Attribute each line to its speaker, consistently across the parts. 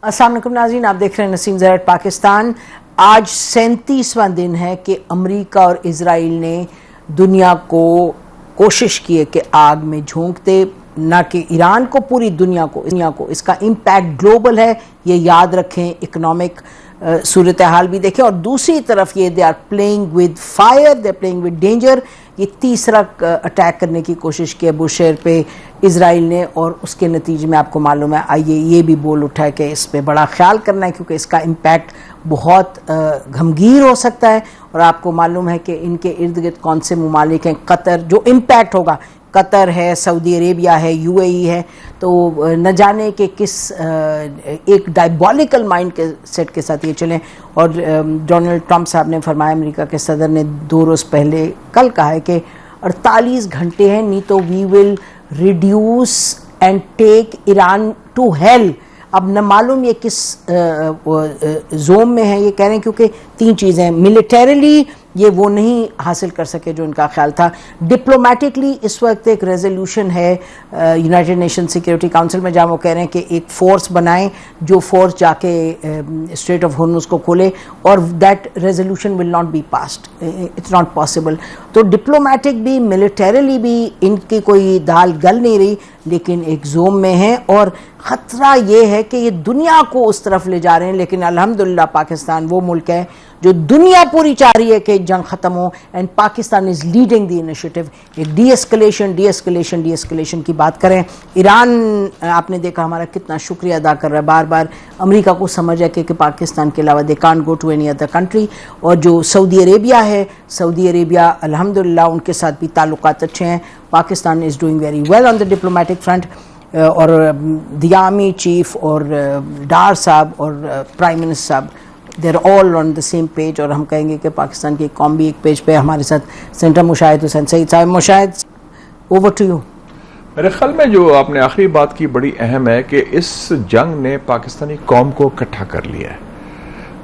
Speaker 1: अस्सलाम वालेकुम नाज़रीन, आप देख रहे हैं नसीम ज़रात पाकिस्तान। आज 37वां दिन है कि अमेरिका और इजराइल ने दुनिया को कोशिश की है कि आग में झोंक दे, ना कि ईरान को, पूरी दुनिया को। इसका इम्पैक्ट ग्लोबल है, ये याद रखें। इकोनॉमिक सूरत हाल भी देखें, और दूसरी तरफ ये they are playing with fire, they are playing with danger. ये तीसरा अटैक करने की कोशिश की अबू शेर पे इजराइल ने, और उसके नतीजे में आपको मालूम है, आइए ये भी बोल उठा है कि इस पर बड़ा ख्याल करना है, क्योंकि इसका इम्पैक्ट बहुत गमगीर हो सकता है। और आपको मालूम है कि इनके इर्द गिर्द कौन से ममालिक हैं। कतर, जो इम्पैक्ट होगा, कतर है, सऊदी अरेबिया है, यूएई है। तो न जाने कि किस एक डायबॉलिकल माइंड के सेट के साथ ये चलें। और डोनाल्ड ट्रंप साहब ने फरमाया, अमेरिका के सदर ने 2 रोज़ पहले कल कहा है कि 48 घंटे हैं, नहीं तो we will reduce and take Iran to hell. अब न मालूम ये किस जोन में है, ये कह रहे हैं, क्योंकि 3 चीज़ें हैं। मिलिटरीली ये वो नहीं हासिल कर सके जो इनका ख्याल था। डिप्लोमेटिकली इस वक्त एक रेजोल्यूशन है यूनाइटेड नेशन सिक्योरिटी काउंसिल में, जहाँ वो कह रहे हैं कि एक फोर्स बनाएं जो फोर्स जाके स्ट्रेट ऑफ हॉर्मुज़ को खोले, और that resolution will not be passed, it's not possible. तो डिप्लोमेटिक भी, मिलिटरीली भी इनकी कोई दाल गल नहीं रही, लेकिन एक जोम में है। और ख़तरा ये है कि ये दुनिया को उस तरफ ले जा रहे हैं। लेकिन अल्हम्दुलिल्लाह पाकिस्तान वो मुल्क है जो दुनिया पूरी चाह रही है कि जंग ख़त्म हो, and Pakistan is leading the initiative. एक डी एस्केलेशन की बात करें। ईरान, आपने देखा हमारा कितना शुक्रिया अदा कर रहा है, बार बार अमेरिका को समझ है कि पाकिस्तान के अलावा they can't go to any other country. और जो सऊदी अरेबिया है, सऊदी अरेबिया अल्हम्दुलिल्लाह उनके साथ भी ताल्लुकात अच्छे हैं। Pakistan is doing very well on the diplomatic front. और द आर्मी चीफ और डार साहब और प्राइम मिनिस्टर साहब, they're all on the same page. और हम कहेंगे कि पाकिस्तान की कौम भी एक पेज पे। हमारे साथ centre Mushahid Hussain Sayed sahab. Mushahid, over to you.
Speaker 2: मेरे ख्याल में जो आपने आखिरी बात की बड़ी अहम है कि इस जंग ने पाकिस्तानी कौम को इकट्ठा कर लिया है।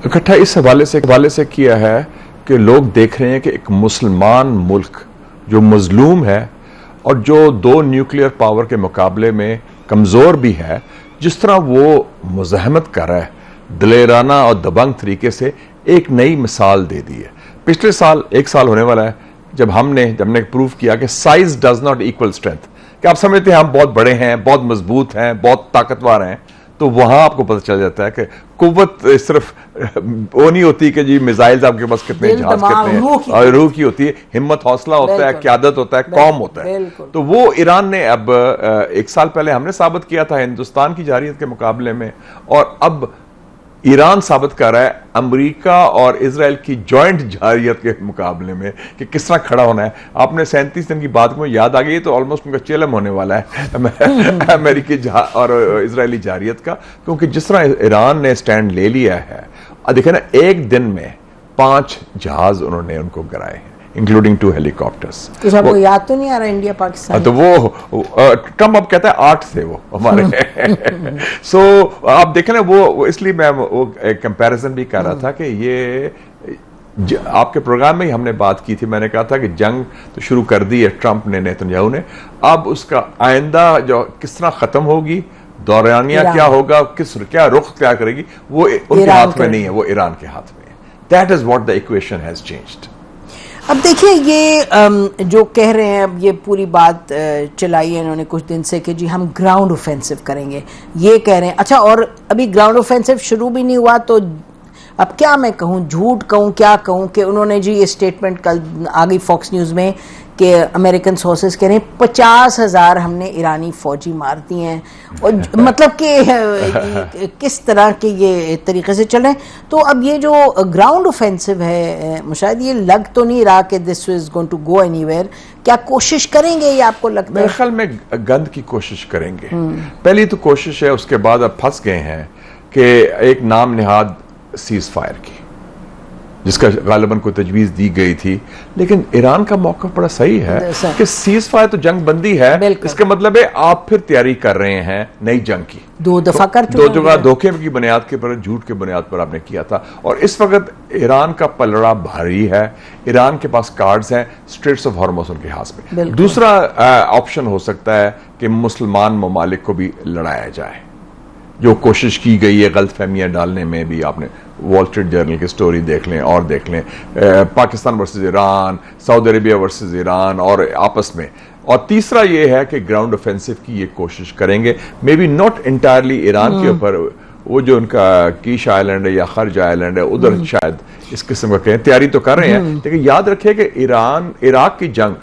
Speaker 2: इकट्ठा इस हवाले से किया है कि लोग देख रहे हैं कि एक मुसलमान मुल्क जो मजलूम है और जो 2 न्यूक्लियर पावर के मुकाबले में कमज़ोर भी है, जिस तरह वो मुज़ाहमत कर रहा है दलेराना और दबंग तरीके से, एक नई मिसाल दे दी है। पिछले साल 1 साल होने वाला है जब हमने प्रूव किया कि size does not equal strength, कि आप समझते हैं हम बहुत बड़े हैं, बहुत मजबूत हैं, बहुत ताकतवर हैं, तो वहां आपको पता चल जाता है कि कुव्वत सिर्फ वो नहीं होती कि जी मिसाइल्स आपके पास कितने, जहाज कितने हैं, और रूह की होती है, हिम्मत, हौसला होता है, क़यादत होता है, कौम होता है। तो वो ईरान ने अब 1 साल पहले हमने साबित किया था हिंदुस्तान की जारियत के मुकाबले में, और अब ईरान साबित कर रहा है अमेरिका और इजराइल की जॉइंट जारियत के मुकाबले में कि किस तरह खड़ा होना है। आपने 37 दिन की बात में याद आ गई, तो ऑलमोस्ट उनका चेलम होने वाला है अमेरिकी और इजरायली जारियत का, क्योंकि जिस तरह ईरान ने स्टैंड ले लिया है। देखिए ना, एक दिन में 5 जहाज उन्होंने उनको गिराए हैं, इंक्लूडिंग 2 हेलीकॉप्टर्स।
Speaker 1: तो सबको याद तो नहीं आ रहा इंडिया पाकिस्तान?
Speaker 2: तो वो ट्रम्प अब कहता है 8 थे वो हमारे सो आप देखें ना, वो इसलिए मैं वो एक कंपैरिजन भी कर रहा था कि ये आपके प्रोग्राम में ही हमने बात की थी। मैंने कहा था कि जंग तो शुरू कर दी है ट्रंप ने, नेतन्याहू ने। अब उसका आइंदा जो किस तरह खत्म होगी, दौरानिया क्या होगा, क्या रुख क्या करेगी, वो उनके हाथ में नहीं है, वो ईरान के हाथ में है। That is what the equation has changed.
Speaker 1: अब देखिए, ये जो कह रहे हैं, अब ये पूरी बात चलाई है इन्होंने कुछ दिन से कि जी हम ग्राउंड ऑफेंसिव करेंगे, ये कह रहे हैं। अच्छा, और अभी ग्राउंड ऑफेंसिव शुरू भी नहीं हुआ, तो अब क्या मैं कहूँ, झूठ कहूँ, क्या कहूँ, कि उन्होंने जी ये स्टेटमेंट कल आ गई फॉक्स न्यूज़ में कि अमेरिकन सोर्सेज कह रहे हैं 50,000 हमने ईरानी फौजी मार दिए हैं। और मतलब कि किस तरह के ये तरीके से चल रहे हैं। तो अब ये जो ग्राउंड ऑफेंसिव है, शायद ये लग तो नहीं रहा कि this is going to go anywhere. क्या कोशिश करेंगे ये आपको लगता है?
Speaker 2: मेरे ख्याल में गंद की कोशिश करेंगे। पहली तो कोशिश है, उसके बाद अब फंस गए हैं कि एक नाम निहाद सीज फायर की, जिसका गालिबन को तजवीज़ दी गई थी। लेकिन ईरान का मौका बड़ा सही है कि सीज फायर तो जंग बंदी है, इसका मतलब है आप फिर तैयारी कर रहे हैं नई जंग की।
Speaker 1: 2 दफा कर चुके,
Speaker 2: 2 जगह धोखे की बुनियाद के पर, झूठ के बुनियाद पर आपने किया था। और इस वक्त ईरान का पलड़ा भारी है, ईरान के पास कार्ड्स हैं, स्ट्रेट्स ऑफ हॉर्मुज़ उनके हाथ में। दूसरा ऑप्शन हो सकता है कि मुसलमान ममालिक को भी लड़ाया जाए, जो कोशिश की गई है गलत फहमियां डालने में भी, आपने वॉल स्ट्रीट जर्नल की स्टोरी देख लें और देख लें, Pakistan versus Iran, Saudi Arabia versus Iran और आपस में। और तीसरा ये है कि ग्राउंड ऑफेंसिव की ये कोशिश करेंगे, may be not entirely Iran के ऊपर, वो जो उनका कीश आइलैंड है या खर्ज आइलैंड है उधर शायद इस किस्म का कहें, तैयारी तो कर रहे हैं। लेकिन याद रखिए कि इराक की जंग,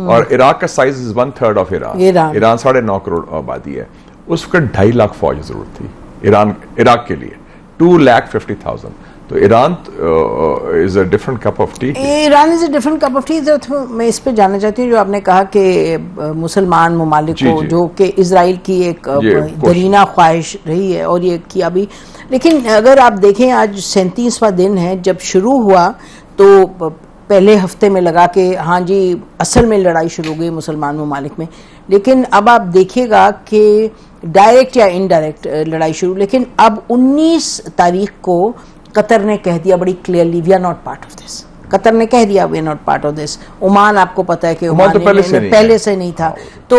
Speaker 2: और इराक का size is 1/3 of Iran 9.5 crore आबादी है, उस वक्त 2.5 लाख फौज जरूरत थी इराक के लिए, 2,50,000। तो Iran is a different cup of T.
Speaker 1: Iran is a different cup of T. मैं इस पे जानना चाहती हूँ, जो आपने कहा कि मुसलमान ममालिक को, जो कि इजराइल की एक दरीना ख्वाहिश रही है और ये किया भी, लेकिन अगर आप देखें आज 37वां दिन है, जब शुरू हुआ तो पहले हफ्ते में लगा कि हाँ जी असल में लड़ाई शुरू हो गई मुसलमान ममालिक में, लेकिन अब आप देखिएगा कि डायरेक्ट या इनडायरेक्ट लड़ाई शुरू। लेकिन अब 19 तारीख को कतर ने कह दिया बड़ी clearly, we are not part of this. Qatar ने कह दिया we are not part of this. Oman, आपको पता है कि ओमान तो पहले से नहीं था। तो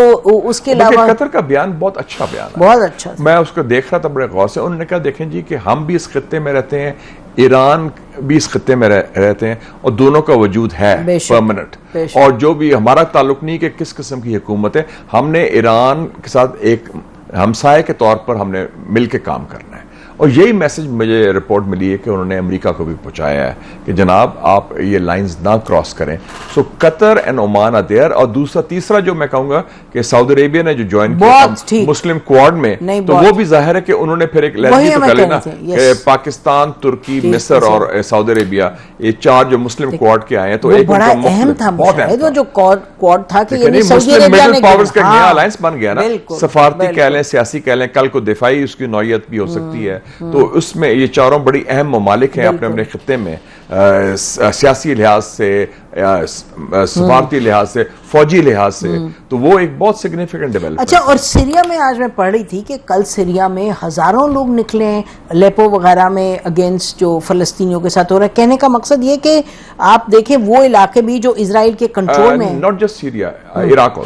Speaker 1: उसके अलावा
Speaker 2: कतर का बयान बहुत अच्छा बयान है,
Speaker 1: बहुत अच्छा।
Speaker 2: मैं उसको देख रहा था बड़े गौर से। उन्होंने कहा देखें जी कि हम भी इस खत्ते में रहते हैं, ईरान भी इस खत्ते में रहते हैं, और दोनों का वजूद है परमानेंट, और जो भी हमारा ताल्लुक नहीं कि किस किस्म की हुकूमत है, हमने ईरान के साथ एक हमसाये के तौर पर हमने मिलकर काम करना है। और यही मैसेज मुझे रिपोर्ट मिली है कि उन्होंने अमेरिका को भी पहुंचाया है कि जनाब आप ये लाइंस ना क्रॉस करें। So Qatar and Oman are there. और तीसरा जो मैं कहूंगा कि सऊदी अरेबिया ने जो ज्वाइन किया मुस्लिम क्वाड में, तो वो भी जाहिर है कि उन्होंने फिर एक लहर तो कर लेना कि पाकिस्तान, तुर्की, मिस्र और सऊदी अरेबिया, ये 4 जो मुस्लिम क्वाड के आए हैं, तो एक
Speaker 1: बड़ा अहम था, बहुत जो क्वाड था कि
Speaker 2: मुस्लिम मिडिल पावर्स का नया अलायंस बन गया ना, सफारती कह लें, सियासी कह लें, कल को दिफाई उसकी नौयत भी हो सकती है। तो उसमें ये चारों बड़ी अहम ममालिक हैं अपने अपने खत्ते में, सियासी लिहाज से, सफारती लिहाज से, फौजी लिहाज से, तो वो एक बहुत सिग्निफिकेंट डेवलपमेंट।
Speaker 1: अच्छा, और सीरिया में आज मैं पढ़ रही थी कि कल सीरिया में हजारों लोग निकले लेपो वगैरह में अगेंस्ट जो फलस्तीनियों के साथ हो रहा है। कहने का मकसद ये कि आप देखें वो इलाके भी जो इजराइल के कंट्रोल में,
Speaker 2: not just Syria, Iraq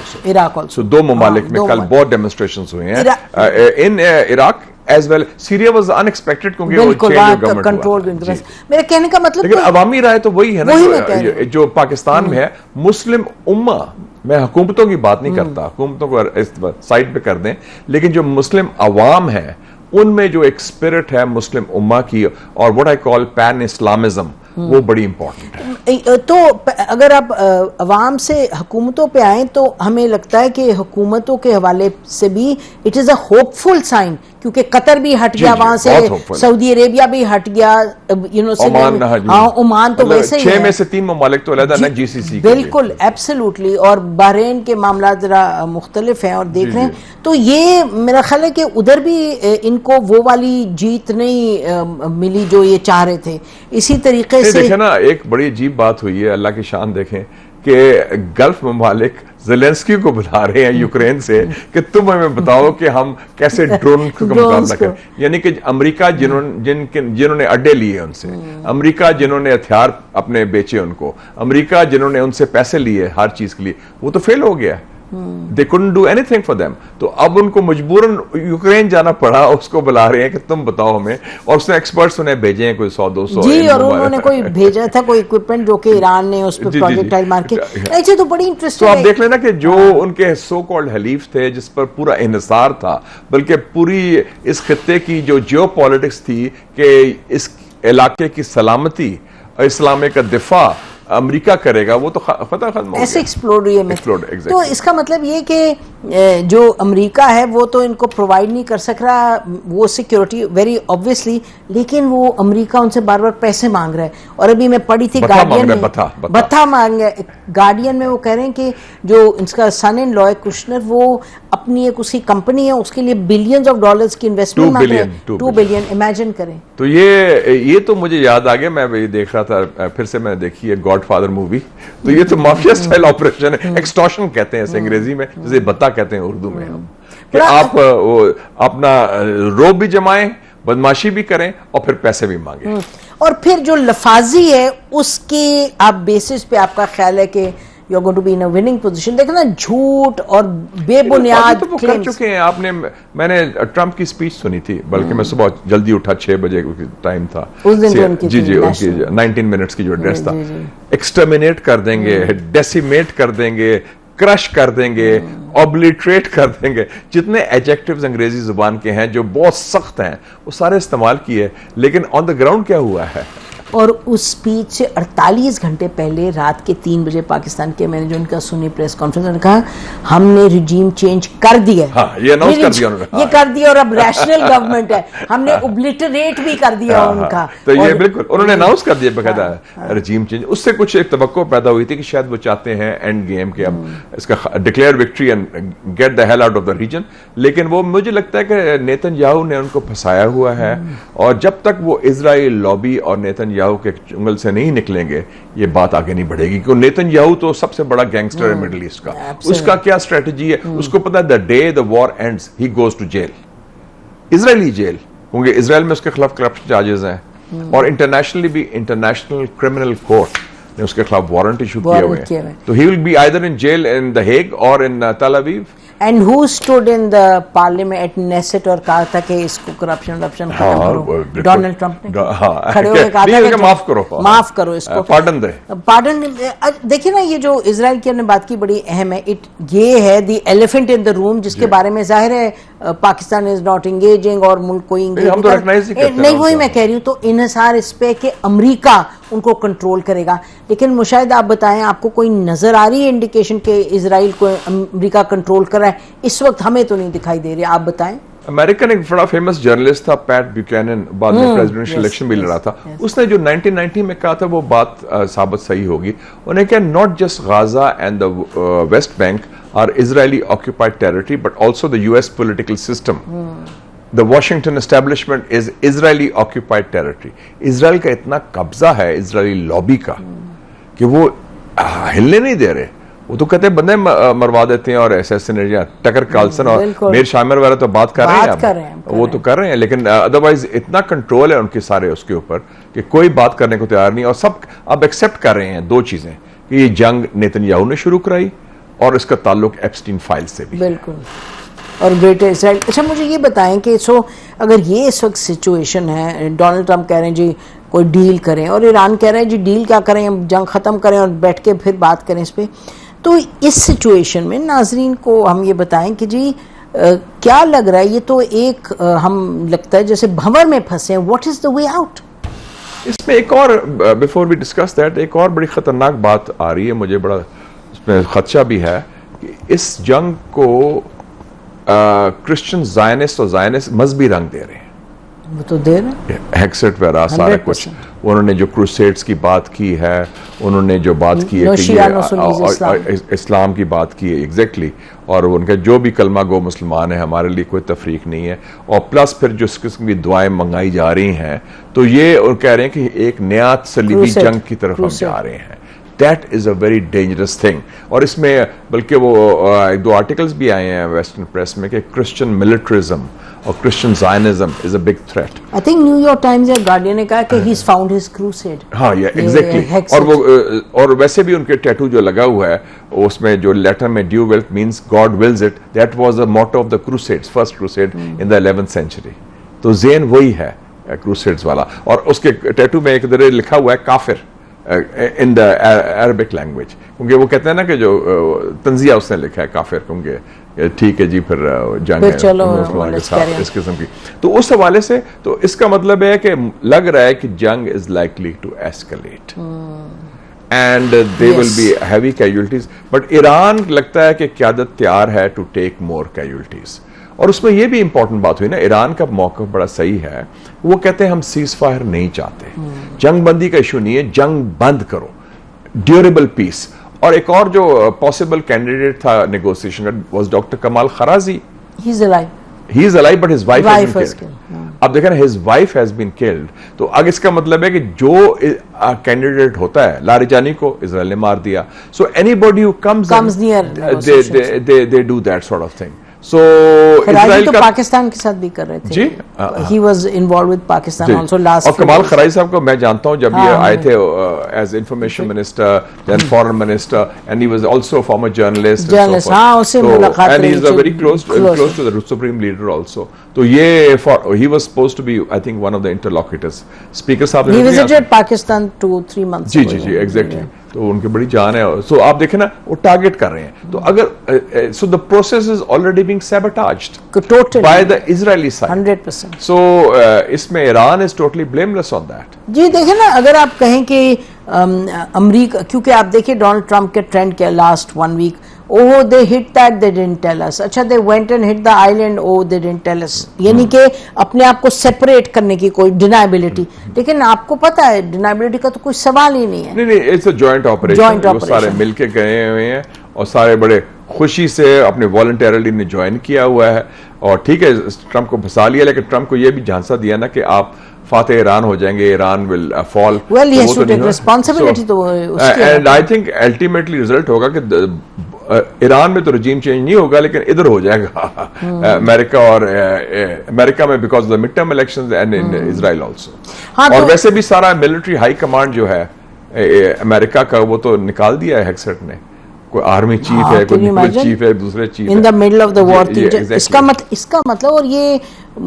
Speaker 2: also, 2 ममालिक में कल बहुत डेमोन्स्ट्रेशंस हुए हैं in Iraq as well. Syria was unexpected क्योंकि वो
Speaker 1: कंट्रोल। मेरे कहने का मतलब,
Speaker 2: लेकिन अवामी राय तो वही है ना जो पाकिस्तान में है। मुस्लिम उम्मा, मैं हुकूमतों की बात नहीं करता, हुकूमतों को साइड पे कर दें, लेकिन जो मुस्लिम अवाम है उनमें जो एक स्पिरिट है मुस्लिम उम्मा की, और what I call pan Islamism, वो बड़ी इंपॉर्टेंट है।
Speaker 1: तो अगर आप अवाम से हुकूमतों पे आए तो हमें लगता है कि हुकूमतों के हवाले से भी it is a hopeful sign, क्योंकि कतर भी हट गया वहां से, सऊदी अरेबिया भी हट गया, ओमान तो वैसे ही
Speaker 2: 6 में से 3 ममालिक तो अलग ना जीसीसी,
Speaker 1: बिल्कुल एब्सोल्युटली। और बहरीन के मामला जरा मुख्तलिफ हैं और देख रहे हैं, तो ये मेरा ख्याल है कि उधर भी इनको वो वाली जीत नहीं मिली जो ये चाह रहे थे। इसी तरीके से
Speaker 2: देखें ना, एक बड़ी अजीब बात हुई है, अल्लाह की शान देखें कि गल्फ ममालिक ज़ेलेंस्की को बुला रहे हैं यूक्रेन से कि तुम हमें बताओ कि हम कैसे ड्रोन का मुकाबला करें। यानी कि अमेरिका जिन्होंने अड्डे लिए उनसे, अमेरिका जिन्होंने हथियार अपने बेचे उनको, अमेरिका जिन्होंने उनसे पैसे लिए हर चीज के लिए, वो तो फेल हो गया। They couldn't do anything for them। तो अब उनको मजबूरन यूक्रेन जाना पड़ा, उसको बुला रहे हैं कि तुम बताओ हमें, और उसने एक्सपर्ट्स उन्हें भेजे हैं कोई 100-200
Speaker 1: जी, और उन्होंने कोई भेजा था कोई इक्विपमेंट जो कि ईरान ने उस पर प्रोजेक्टाइल मार के। अच्छा, तो बड़ी इंटरेस्टिंग।
Speaker 2: तो आप देख लेना कि जो उनके सो कॉल्ड हलीफ थे जिस पर पूरा इन्हिसार था, बल्कि पूरी इस खत्ते की जो जियोपॉलिटिक्स थी कि इस इलाके की सलामती, इस्लाम का दिफा अमेरिका करेगा, वो तो खत्म
Speaker 1: ऐसे एक्सप्लोड हुई है। तो इसका मतलब ये कि जो अमेरिका है वो तो इनको प्रोवाइड नहीं कर सक रहा वो सिक्योरिटी, वेरी ऑब्वियसली, लेकिन वो अमेरिका उनसे बार बार पैसे मांग रहा है। और अभी मैं पढ़ी थी गार्डियन में, बता मांग रहे, गार्डियन में वो कह रहे हैं कि जो इनका सन इन लॉ कुशनर, वो अपनी एक उसकी कंपनी है, उसके लिए बिलियंस ऑफ डॉलर्स की इन्वेस्टमेंट मांग रहे हैं, 2 बिलियन। इमेजिन करें।
Speaker 2: तो ये तो मुझे याद आ गया, मैं ये देख रहा था, फिर से मैंने देखी है गॉडफादर मूवी, तो ये तो माफिया स्टाइल ऑपरेशन है, एक्सटॉर्शन कहते हैं अंग्रेजी में, जैसे बता कहते हैं उर्दू में हम, कि आप अपना रोब भी जमाएं, बदमाशी भी करें और फिर पैसे भी मांगे।
Speaker 1: और फिर जो लफाजी है उसके आप बेसिस पे आपका ख्याल है कि you are going to be in a winning position. देखना झूठ और बेबुनियाद
Speaker 2: तो वो कर चुके हैं। मैंने ट्रंप की स्पीच सुनी थी, बल्कि मैं सुबह जल्दी उठा, 6 बजे टाइम था
Speaker 1: उस दिन तो उनकी
Speaker 2: जी उनकी 19 मिनट्स की जो एड्रेस था, एक्सटर्मिनेट कर देंगे, डेसिमेट कर देंगे, क्रश कर देंगे, ऑब्लिटरेट कर देंगे, जितने एडजेक्टिव्स अंग्रेजी जुबान के हैं जो बहुत सख्त हैं वो सारे इस्तेमाल किए। लेकिन ऑन द ग्राउंड क्या हुआ है?
Speaker 1: और उस स्पीच से 48 घंटे पहले रात के 3 बजे पाकिस्तान के, मैंने जो उनका सुनी प्रेस कॉन्फ्रेंस में कहा हमने रिजीम चेंज कर दिया।
Speaker 2: हाँ, ये अनाउंस कर दिया उन्होंने।
Speaker 1: ये कर दिया और अब रैशनल गवर्नमेंट है, हमने ओब्लिटरेट भी कर दिया उनका।
Speaker 2: तो ये बिल्कुल उन्होंने अनाउंस कर दिया बकायदा रिजीम चेंज। उससे कुछ एक तवक्को पैदा हुई थी कि शायद वो चाहते हैं एंड गेम के अब इसका declare victory and get the hell out of the region. लेकिन वो मुझे लगता है कि नेतन्याहू ने उनको फंसाया हुआ है, और जब तक वो इजराइल लॉबी और नेतन्याहू के चुंगल से नहीं निकलेंगे ये बात आगे नहीं बढ़ेगी। क्योंकि नेतन्याहू तो सबसे बड़ा गैंगस्टर है मिडिल ईस्ट का। उसका क्या स्ट्रेटजी है उसको पता है। The day the war ends he goes to jail, Israeli jail, क्योंकि इजराइल में उसके खिलाफ करप्शन चार्जेस हैं, और इंटरनेशनली भी इंटरनेशनल क्रिमिनल कोर्ट ने उसके खिलाफ वारंट इशू किए हुए हैं। तो he will be either in jail in the Hague or in Tel Aviv.
Speaker 1: And who stood in the parliament at Knesset और कहा था कि इसको करप्शन खत्म करो? डोनाल्ड ट्रंप ने खड़े होकर कहा था कि माफ करो इसको,
Speaker 2: पार्डन दे।
Speaker 1: पार्डन। देखिए ना, ये जो इजराइल की हमने बात की बड़ी अहम है। ये है the elephant in the room, जिसके बारे में जाहिर है पाकिस्तान इज नॉट एंगेजिंग और मुल्क कोई नहीं। वही मैं कह रही हूँ। तो इन्हिसार इस पे कि अमेरिका उनको कंट्रोल करेगा। लेकिन मुशाहिद आप बताएं, आपको कोई नजर आ रही है इंडिकेशन कि इजराइल को अमेरिका कंट्रोल कर रहा है? इस वक्त हमें तो नहीं दिखाई दे रही, आप बताएं।
Speaker 2: अमेरिकन एक बड़ा फेमस जर्नलिस्ट था पैट ब्यूकैनन, बाद में प्रेसिडेंशियल इलेक्शन भी लड़ा था। उसने जो 1990 में कहा था वो बात साबित सही होगी। उन्हें क्या, not just Gaza and the West Bank are Israeli occupied territory but also the US political system. The Washington establishment is Israeli occupied territory. Israel का इतना कब्जा है इजरायली लॉबी का कि वो हिलने नहीं दे रहे। वो तो कहते हैं बंदे मरवा देते हैं, और असैसिनेट, टकर कार्लसन और मीर शामिर वगैरह तो बात कर रहे हैं, वो तो कर रहे हैं। लेकिन अदरवाइज इतना कंट्रोल है उनके सारे उसके ऊपर कि कोई बात करने को तैयार नहीं। और सब अब एक्सेप्ट कर रहे हैं दो चीजें, कि ये जंग नेतन्याहू ने शुरू कराई और इसका ताल्लुक एप्स्टीन फाइल से भी।
Speaker 1: बिल्कुल। और ग्रेटर इसराइल। अच्छा, मुझे ये बताएं कि अगर ये इस वक्त सिचुएशन है, डोनाल्ड ट्रंप कह रहे हैं जी कोई डील करें, और ईरान कह रहे हैं जी डील क्या करें, हम जंग खत्म करें और बैठ के फिर बात करें इस पे। तो इस सिचुएशन में नाजरीन को हम ये बताएं कि जी क्या लग रहा है, ये तो एक हम लगता है जैसे भंवर में फंसे हैं। What is the way out?
Speaker 2: इसमें एक और, बिफोर वी डिस्कस दैट, एक और बड़ी खतरनाक बात आ रही है, मुझे बड़ा इसमें खदशा भी है कि इस जंग को क्रिश्चियन जायनिस्ट और जायनिस्ट मजहबी रंग दे रहे हैं।
Speaker 1: वो तो दे रहे हैं,
Speaker 2: हेक्सेट वगैरह सारा कुछ। उन्होंने जो क्रूसेड्स की बात की है, उन्होंने जो बात की है कि ये इस्लाम की बात की है एग्जैक्टली, और उनका जो भी कलमा गो मुसलमान है, हमारे लिए कोई तफरीक नहीं है। और प्लस फिर जो इस किस्म की दुआएं मंगाई जा रही हैं, तो ये कह रहे हैं कि एक नया सलीबी जंग की तरफ हम जा रहे हैं। That is a very dangerous thing. और इसमें बल्कि वो एक दो आर्टिकल्स भी आए हैं वेस्टर्न प्रेस में कि क्रिश्चियन मिलिट्रिज्म और Christian Zionism is a big threat.
Speaker 1: I think New York times या गार्डियन ने कहा कि he is found his crusade.
Speaker 2: हाँ, ये एग्जैक्टली। और वो और वैसे भी उनके टैटू जो लगा हुआ है उसमें जो लेटर में deus vult means God wills it, that was the motto of the crusades, first crusade in the 11th century. तो ज़ेन वही है क्रूसेड्स वाला। और उसके टैटू में एक तरह लिखा हुआ है काफिर इन द अरबिक लैंग्वेज, क्योंकि वो कहते हैं ना कि जो तंजिया उसने लिखा है काफिर, क्योंकि ठीक है जी फिर जंग है के साथ इस किस्म की। तो उस हवाले से तो इसका मतलब है कि लग रहा है कि जंग is likely to escalate and they will be heavy casualties. But Iran लगता है कि क़यादत तैयार है टू टेक मोर कैजुअल्टीज। और उसमें यह भी इंपॉर्टेंट बात हुई ना, ईरान का मौक़िफ़ बड़ा सही है। वो कहते हैं हम सीज फायर नहीं चाहते, जंग बंदी का इशू नहीं है, जंग बंद करो, ड्यूरेबल पीस। और एक और जो पॉसिबल कैंडिडेट था नेगोशिएशन का was doctor Kamal Kharazi.
Speaker 1: He is
Speaker 2: alive but his wife has been killed. अब देखें, his wife has been killed. तो अब इसका मतलब है कि जो कैंडिडेट होता है, लारिजानी को इजराइल ने मार दिया। So anybody who comes near they do that sort of thing. So
Speaker 1: Kharazi
Speaker 2: Israel
Speaker 1: तो
Speaker 2: का
Speaker 1: पाकिस्तान के साथ भी कर रहे थे
Speaker 2: जी,
Speaker 1: he was involve with Pakistan also last.
Speaker 2: और कमाल खराई साहब को मैं जानता हूं, जब ये
Speaker 1: हाँ,
Speaker 2: आए थे as information minister, then foreign minister, and he was also former journalist,
Speaker 1: हाँ, उससे मुलाकात
Speaker 2: एंड ही
Speaker 1: रही
Speaker 2: इज अ
Speaker 1: थी,
Speaker 2: very close to the supreme leader also. तो ये he was supposed to be I think one of the interlocutors. Speaker साहब
Speaker 1: ही
Speaker 2: ने
Speaker 1: विजिटेड पाकिस्तान 2-3 मंथ्स
Speaker 2: जी जी जी एग्जैक्टली, तो उनकी बड़ी जान है। सो आप देखें ना, वो टारगेट कर रहे हैं। तो अगर so the process is already being sabotaged
Speaker 1: totally
Speaker 2: by the Israeli side
Speaker 1: 100%।
Speaker 2: So इसमें Iran is totally blameless on that.
Speaker 1: जी देखिए ना, अगर आप कहें कि अमरीका, क्योंकि आप देखिए डोनाल्ड ट्रंप के ट्रेंड क्या last 1 week, oh they hit that they didn't tell us, अच्छा they went and hit the island, oh they didn't tell us, यानी कि अपने आप को सेपरेट करने की कोई डिनाइबिलिटी। लेकिन आपको पता है डिनाइबिलिटी का तो कोई सवाल ही नहीं है।
Speaker 2: नहीं, इट्स अ जॉइंट ऑपरेशन, वो सारे मिलके गए हुए हैं और सारे बड़े खुशी से अपने वॉलंटरली ने ज्वाइन किया हुआ है। और ठीक है, ट्रंप को फंसा लिया, लेकिन ट्रंप को यह भी झांसा दिया ना कि आप फाते ईरान हो जाएंगे, Iran will fall.
Speaker 1: Well he has to take responsibility, तो उसकी
Speaker 2: and I think ultimately result होगा कि ईरान में तो रजीम चेंज नहीं होगा, लेकिन इधर हो जाएगा अमेरिका और अमेरिका में, because the mid term elections and in Israel also. और वैसे भी सारा मिलिट्री हाई कमांड जो है अमेरिका का, वो तो निकाल दिया है हेक्सेट ने। कोई आर्मी चीफ है, कोई नेवल चीफ है, दूसरे chief
Speaker 1: in the middle of the war. इसका मतलब, और ये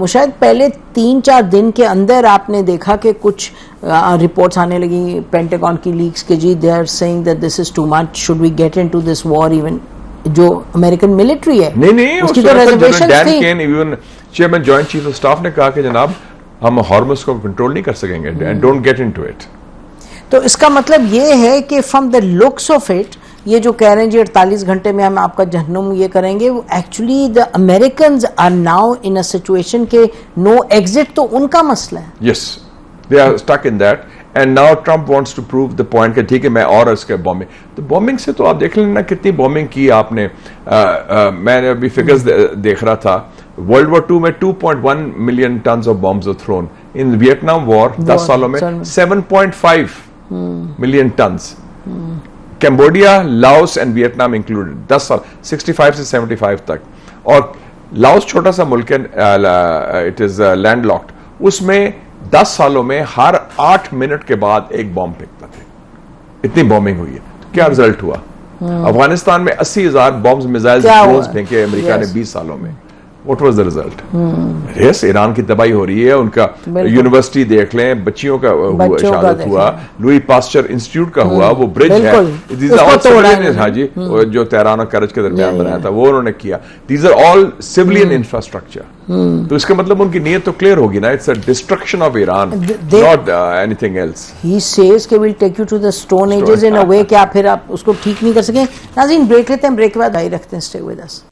Speaker 1: शायद पहले 3-4 दिन के अंदर आपने देखा कि कुछ रिपोर्ट्स आने लगी पेंटागन की लीक्स के, जी they are saying that this is too much, should we get into this war. Even जो अमेरिकन मिलिट्री है,
Speaker 2: नहीं
Speaker 1: उसकी तो रिजर्वेशंस थी।
Speaker 2: Even chairman joint chief of staff ने कहा कि जनाब हम हॉर्मुज को कंट्रोल नहीं कर सकेंगे, and don't get into it.
Speaker 1: तो इसका मतलब ये है कि from the looks of it, ये जो कह रहे हैं जी 48 घंटे में हम आपका जहन्नुम ये करेंगे, actually the Americans are now in a situation के नो एग्जिट, तो उनका मसला है।
Speaker 2: Yes, they are stuck in that, and now Trump wants to prove the point कि ठीक है मैं और इसके बॉम्बिंग, तो बॉम्बिंग से तो आप देख लेना कितनी बॉम्बिंग की आपने। मैंने अभी फिगर्स देख रहा था, वर्ल्ड वॉर 2 में 2.1 million tons of bombs were thrown. In Vietnam war 10 सालों में 7.5 million tons. Cambodia, Laos and Vietnam included 10 साल 65 से 75 तक। और लाओस छोटा सा मुल्क है, इट इज लैंडलॉक्ड, उसमें 10 सालों में हर 8 मिनट के बाद एक बॉम्ब फेंकता थे। इतनी बॉम्बिंग हुई है। तो क्या रिजल्ट हुआ? अफगानिस्तान में 80,000 बॉम्ब्स, मिसाइल्स, ड्रोन्स फेंके अमेरिका ने 20 सालों में। What was the result? Yes, Iran की तबाही हो रही है। उनका यूनिवर्सिटी देख लें, बच्चियों का शहादत हुआ, लुई पास्चर इंस्टीट्यूट का हुआ, वो ब्रिज है, हाँ जी, जो तेहरान और करज के दरमियान बनाया था, वो उन्होंने किया। These are all civilian infrastructure. तो इसका मतलब उनकी नीयत तो क्लियर होगी ना, it's a destruction of Iran, not anything else.
Speaker 1: He says कि will take you to the stone ages in a way कि आप फिर आप उसको ठीक नहीं कर सकें। नाज़रीन, ब्रेक लेते हैं, ब्रेक के बाद आई रखते हैं। Stay with us.